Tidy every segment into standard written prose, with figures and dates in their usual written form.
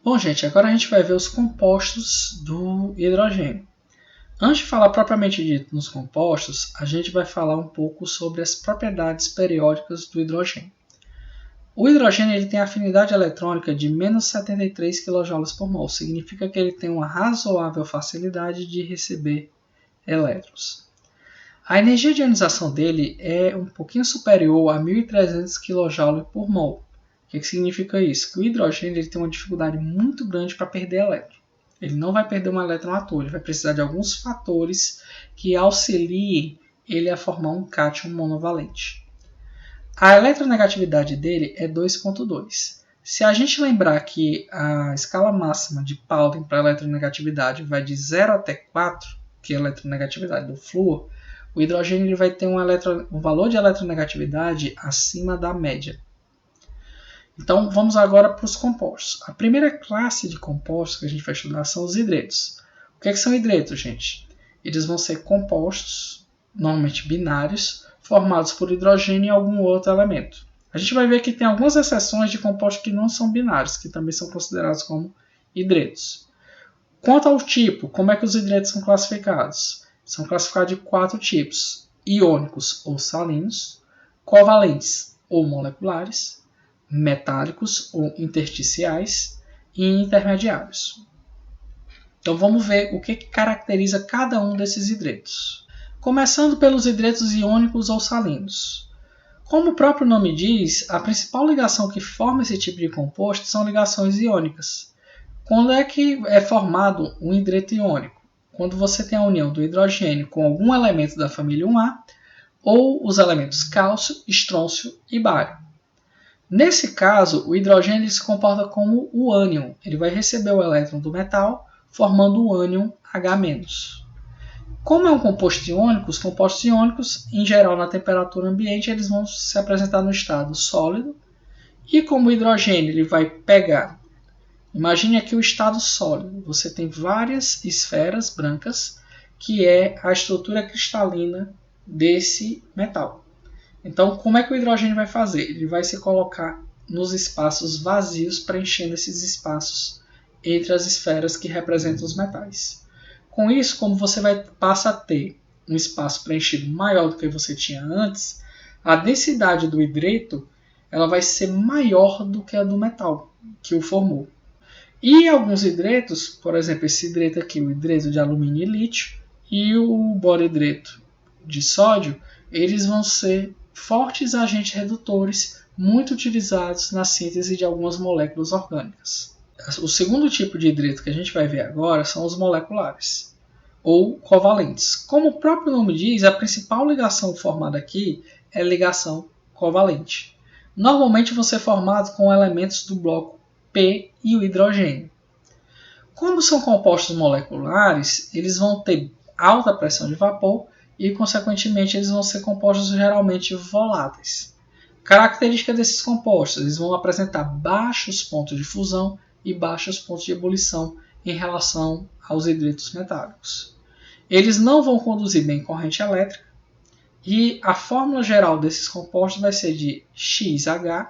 Bom, gente, agora a gente vai ver os compostos do hidrogênio. Antes de falar propriamente dito nos compostos, a gente vai falar um pouco sobre as propriedades periódicas do hidrogênio. O hidrogênio ele tem afinidade eletrônica de menos 73 kJ por mol, significa que ele tem uma razoável facilidade de receber elétrons. A energia de ionização dele é um pouquinho superior a 1.300 kJ por mol. O que significa isso? Que o hidrogênio ele tem uma dificuldade muito grande para perder elétron. Ele não vai perder um elétron à toa, ele vai precisar de alguns fatores que auxiliem ele a formar um cátion monovalente. A eletronegatividade dele é 2,2. Se a gente lembrar que a escala máxima de Pauling para a eletronegatividade vai de 0 até 4, que é a eletronegatividade do flúor, o hidrogênio ele vai ter um valor de eletronegatividade acima da média. Então, vamos agora para os compostos. A primeira classe de compostos que a gente vai estudar são os hidretos. O que é que são hidretos, gente? Eles vão ser compostos, normalmente binários, formados por hidrogênio e algum outro elemento. A gente vai ver que tem algumas exceções de compostos que não são binários, que também são considerados como hidretos. Quanto ao tipo, como é que os hidretos são classificados? São classificados de 4 tipos: iônicos ou salinos, covalentes ou moleculares, metálicos ou intersticiais e intermediários. Então vamos ver o que caracteriza cada um desses hidretos. Começando pelos hidretos iônicos ou salinos. Como o próprio nome diz, a principal ligação que forma esse tipo de composto são ligações iônicas. Quando é que é formado um hidreto iônico? Quando você tem a união do hidrogênio com algum elemento da família 1A ou os elementos cálcio, estrôncio e bário. Nesse caso, o hidrogênio se comporta como o ânion. Ele vai receber o elétron do metal, formando o ânion H-. Como é um composto iônico, os compostos iônicos, em geral na temperatura ambiente, eles vão se apresentar no estado sólido. E como o hidrogênio ele vai pegar, imagine aqui o estado sólido. Você tem várias esferas brancas, que é a estrutura cristalina desse metal. Então, como é que o hidrogênio vai fazer? Ele vai se colocar nos espaços vazios, preenchendo esses espaços entre as esferas que representam os metais. Com isso, como você passa a ter um espaço preenchido maior do que você tinha antes, a densidade do hidreto ela vai ser maior do que a do metal que o formou. E alguns hidretos, por exemplo, esse hidreto aqui, o hidreto de alumínio e lítio, e o borhidreto de sódio, eles vão ser fortes agentes redutores muito utilizados na síntese de algumas moléculas orgânicas. O segundo tipo de hidreto que a gente vai ver agora são os moleculares, ou covalentes. Como o próprio nome diz, a principal ligação formada aqui é a ligação covalente. Normalmente vão ser formados com elementos do bloco P e o hidrogênio. Como são compostos moleculares, eles vão ter alta pressão de vapor e, consequentemente, eles vão ser compostos geralmente voláteis. Característica desses compostos, eles vão apresentar baixos pontos de fusão e baixos pontos de ebulição em relação aos hidretos metálicos. Eles não vão conduzir bem corrente elétrica e a fórmula geral desses compostos vai ser de XH,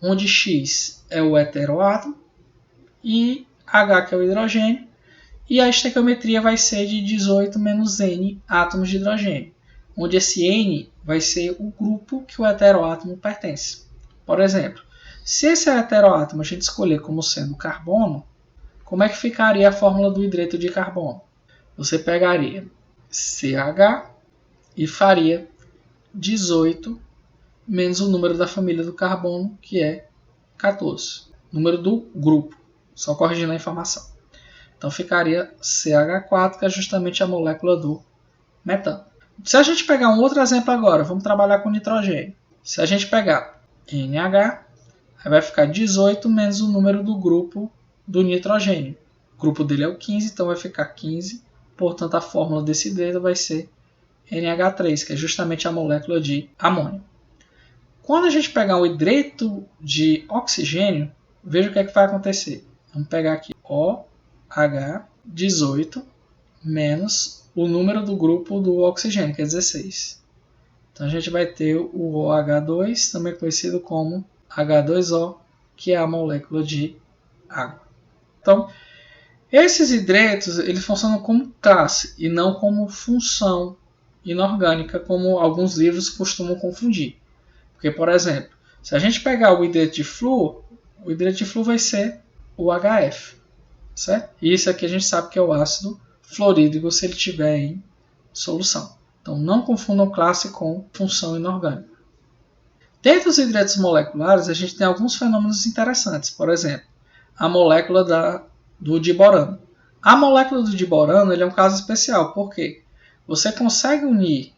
onde X é o heteroátomo e H que é o hidrogênio, e a estequiometria vai ser de 18 menos N átomos de hidrogênio, onde esse N vai ser o grupo que o heteroátomo pertence. Por exemplo, se esse heteroátomo a gente escolher como sendo carbono, como é que ficaria a fórmula do hidreto de carbono? Você pegaria CH e faria 18 menos o número da família do carbono, que é 14. Número do grupo, só corrigindo a informação. Então ficaria CH4, que é justamente a molécula do metano. Se a gente pegar um outro exemplo agora, vamos trabalhar com nitrogênio. Se a gente pegar NH, aí vai ficar 18 menos o número do grupo do nitrogênio. O grupo dele é o 15, então vai ficar 15. Portanto, a fórmula desse hidreto vai ser NH3, que é justamente a molécula de amônio. Quando a gente pegar um hidreto de oxigênio, veja o que é que vai acontecer. Vamos pegar aqui OH18 menos o número do grupo do oxigênio, que é 16. Então a gente vai ter o OH2, também conhecido como H2O, que é a molécula de água. Então, esses hidretos eles funcionam como classe e não como função inorgânica, como alguns livros costumam confundir. Porque, por exemplo, se a gente pegar o hidreto de flúor, o hidreto de flúor vai ser o HF. Certo? E isso aqui a gente sabe que é o ácido fluorídrico se ele estiver em solução. Então, não confundam classe com função inorgânica. Dentro dos hidretos moleculares, a gente tem alguns fenômenos interessantes. Por exemplo, a molécula do diborano. A molécula do diborano ele é um caso especial. Por quê? Você consegue unir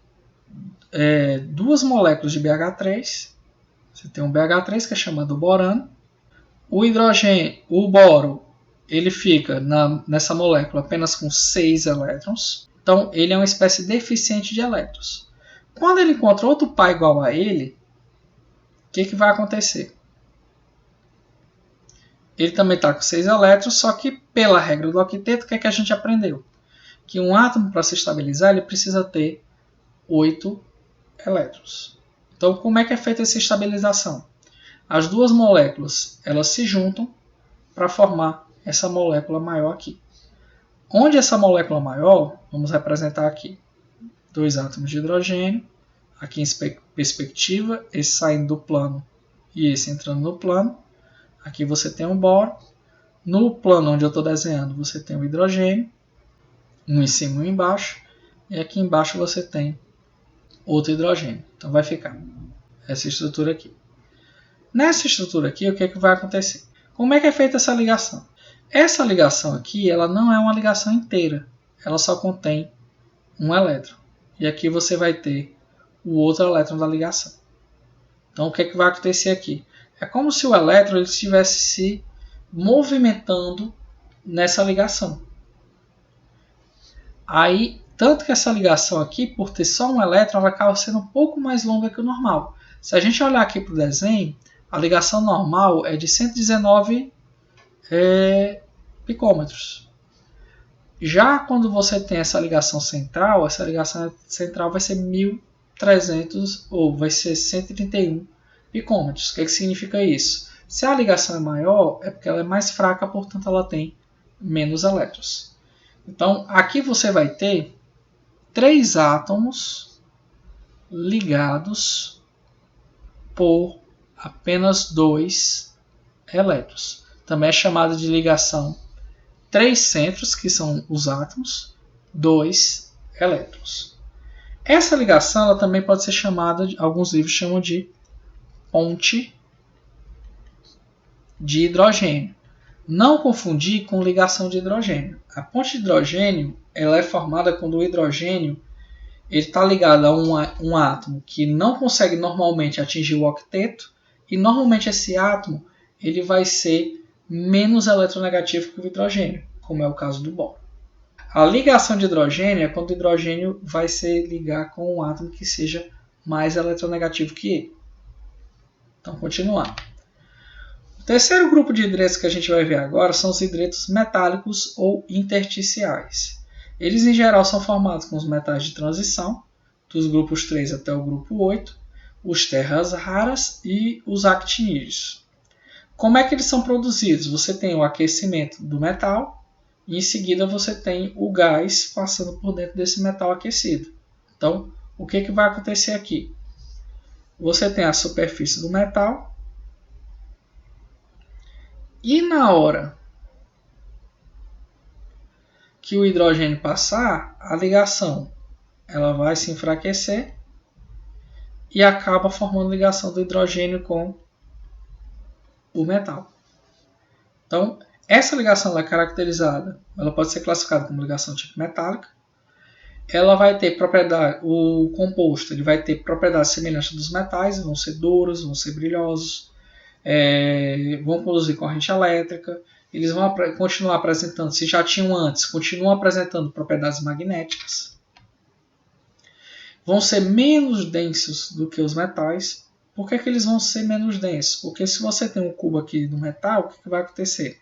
duas moléculas de BH3. Você tem um BH3 que é chamado borano. O hidrogênio, o boro, ele fica nessa molécula apenas com 6 elétrons. Então, ele é uma espécie deficiente de elétrons. Quando ele encontra outro par igual a ele, o que vai acontecer? Ele também está com 6 elétrons, só que pela regra do octeto, o que a gente aprendeu? Que um átomo, para se estabilizar, ele precisa ter 8 elétrons. Então, como é que é feita essa estabilização? As duas moléculas elas se juntam para formar essa molécula maior aqui. Onde essa molécula maior, vamos representar aqui 2 átomos de hidrogênio, aqui em perspectiva, esse saindo do plano e esse entrando no plano. Aqui você tem um boro. No plano onde eu estou desenhando, você tem o hidrogênio, um em cima e um embaixo. E aqui embaixo você tem outro hidrogênio. Então vai ficar essa estrutura aqui. Nessa estrutura aqui, o que vai acontecer? Como é que é feita essa ligação? Essa ligação aqui ela não é uma ligação inteira. Ela só contém um elétron. E aqui você vai ter o outro elétron da ligação. Então o que vai acontecer aqui? É como se o elétron ele estivesse se movimentando nessa ligação. Aí, tanto que essa ligação aqui, por ter só um elétron, ela acaba sendo um pouco mais longa que o normal. Se a gente olhar aqui para o desenho, a ligação normal é de 119 picômetros. Já quando você tem essa ligação central vai ser 1300 ou vai ser 131 picômetros. O que significa isso? Se a ligação é maior, é porque ela é mais fraca, portanto ela tem menos elétrons. Então aqui você vai ter 3 átomos ligados por apenas 2 elétrons. Também é chamada de ligação 3 centros, que são os átomos, 2 elétrons. Essa ligação ela também pode ser chamada, alguns livros chamam de ponte de hidrogênio. Não confundir com ligação de hidrogênio. A ponte de hidrogênio ela é formada quando o hidrogênio está ligado a um átomo que não consegue normalmente atingir o octeto, e normalmente esse átomo ele vai ser menos eletronegativo que o hidrogênio, como é o caso do boro. A ligação de hidrogênio é quando o hidrogênio vai se ligar com um átomo que seja mais eletronegativo que ele. Então, continuando. O terceiro grupo de hidretos que a gente vai ver agora são os hidretos metálicos ou intersticiais. Eles, em geral, são formados com os metais de transição, dos grupos 3 até o grupo 8, os terras raras e os actinídeos. Como é que eles são produzidos? Você tem o aquecimento do metal e, em seguida, você tem o gás passando por dentro desse metal aquecido. Então, o que vai acontecer aqui? Você tem a superfície do metal e, na hora que o hidrogênio passar, a ligação ela vai se enfraquecer e acaba formando ligação do hidrogênio com o metal. Então, essa ligação ela é caracterizada, ela pode ser classificada como ligação tipo metálica. Ela vai ter propriedade, o composto ele vai ter propriedades semelhantes dos metais, vão ser duros, vão ser brilhosos, vão produzir corrente elétrica. Eles vão continuar apresentando, se já tinham antes, continuam apresentando propriedades magnéticas. Vão ser menos densos do que os metais. Por que eles vão ser menos densos? Porque se você tem um cubo aqui do metal, o que vai acontecer?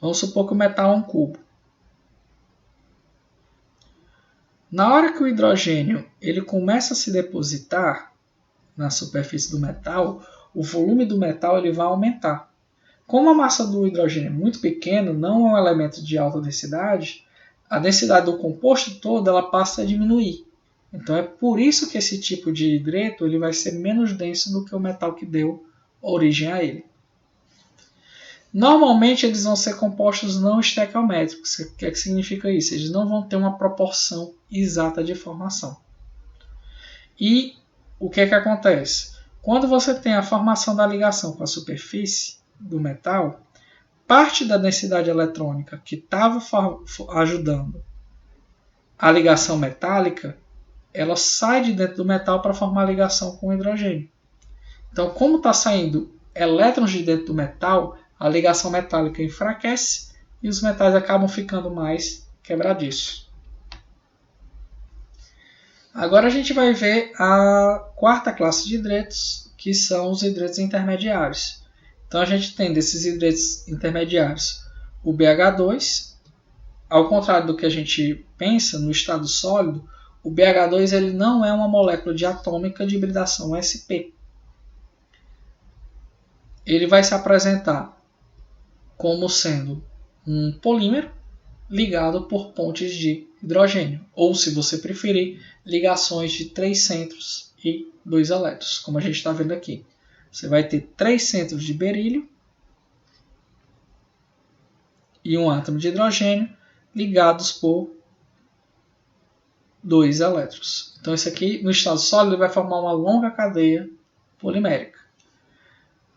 Vamos supor que o metal é um cubo. Na hora que o hidrogênio ele começa a se depositar na superfície do metal, o volume do metal ele vai aumentar. Como a massa do hidrogênio é muito pequena, não é um elemento de alta densidade, a densidade do composto todo ela passa a diminuir. Então é por isso que esse tipo de hidreto ele vai ser menos denso do que o metal que deu origem a ele. Normalmente eles vão ser compostos não estequiométricos. O que significa isso? Eles não vão ter uma proporção exata de formação. E o que acontece? Quando você tem a formação da ligação com a superfície do metal, parte da densidade eletrônica que estava ajudando a ligação metálica, ela sai de dentro do metal para formar a ligação com o hidrogênio. Então, como está saindo elétrons de dentro do metal, a ligação metálica enfraquece e os metais acabam ficando mais quebradiços. Agora a gente vai ver a quarta classe de hidretos, que são os hidretos intermediários. Então a gente tem desses hidretos intermediários o BH2. Ao contrário do que a gente pensa no estado sólido, o BH2 ele não é uma molécula diatômica de hibridação sp. Ele vai se apresentar como sendo um polímero ligado por pontes de hidrogênio, ou, se você preferir, ligações de 3 centros e 2 elétrons, como a gente está vendo aqui. Você vai ter 3 centros de berílio e um átomo de hidrogênio ligados por 2 elétrons. Então, isso aqui, no estado sólido, vai formar uma longa cadeia polimérica.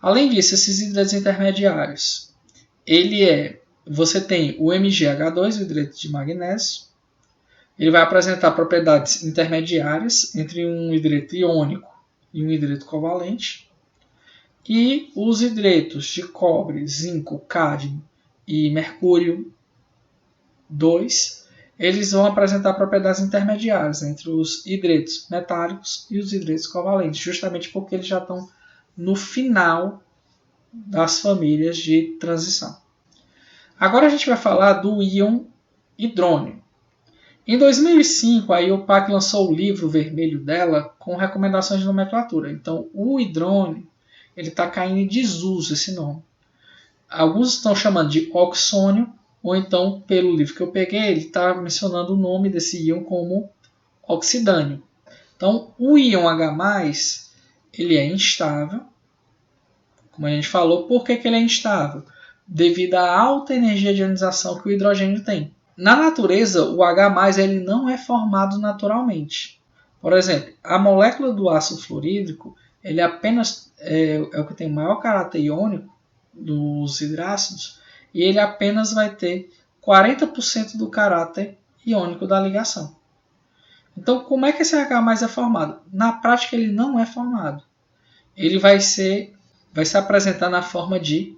Além disso, esses hidretos intermediários, você tem o MgH2, o hidreto de magnésio. Ele vai apresentar propriedades intermediárias entre um hidreto iônico e um hidreto covalente. E os hidretos de cobre, zinco, cádmio e mercúrio 2, eles vão apresentar propriedades intermediárias entre os hidretos metálicos e os hidretos covalentes, justamente porque eles já estão no final das famílias de transição. Agora a gente vai falar do íon hidrônio. Em 2005, a IUPAC lançou o livro vermelho dela com recomendações de nomenclatura. Então, o hidrônio está caindo em desuso esse nome. Alguns estão chamando de oxônio, ou então, pelo livro que eu peguei, ele está mencionando o nome desse íon como oxidânio. Então, o íon H+, ele é instável. Como a gente falou, por que ele é instável? Devido à alta energia de ionização que o hidrogênio tem. Na natureza, o H+, ele não é formado naturalmente. Por exemplo, a molécula do ácido fluorídrico ele apenas é o que tem o maior caráter iônico dos hidrácidos, e ele apenas vai ter 40% do caráter iônico da ligação. Então, como é que esse H+ é formado? Na prática, ele não é formado. Ele vai se apresentar na forma de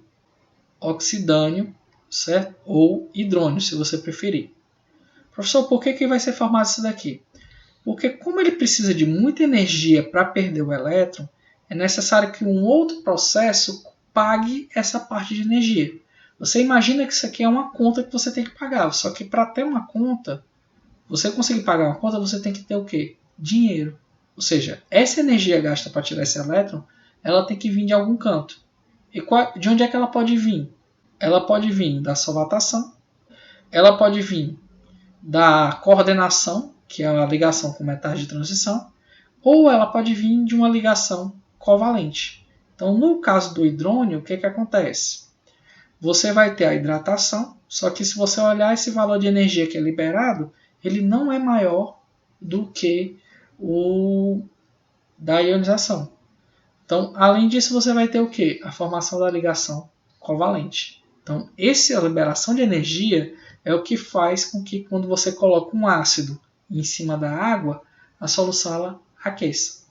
oxidânio, certo? Ou hidrônio, se você preferir. Professor, por que vai ser formado isso daqui? Porque como ele precisa de muita energia para perder o elétron, é necessário que um outro processo pague essa parte de energia. Você imagina que isso aqui é uma conta que você tem que pagar, só que para ter uma conta, você conseguir pagar uma conta, você tem que ter o quê? Dinheiro. Ou seja, essa energia gasta para tirar esse elétron, ela tem que vir de algum canto. E de onde é que ela pode vir? Ela pode vir da solvatação, ela pode vir da coordenação, que é a ligação com metais de transição, ou ela pode vir de uma ligação covalente. Então, no caso do hidrônio, o que acontece? Você vai ter a hidratação, só que se você olhar esse valor de energia que é liberado, ele não é maior do que o da ionização. Então, além disso, você vai ter o quê? A formação da ligação covalente. Então, essa liberação de energia é o que faz com que quando você coloca um ácido em cima da água, a solução ela aqueça.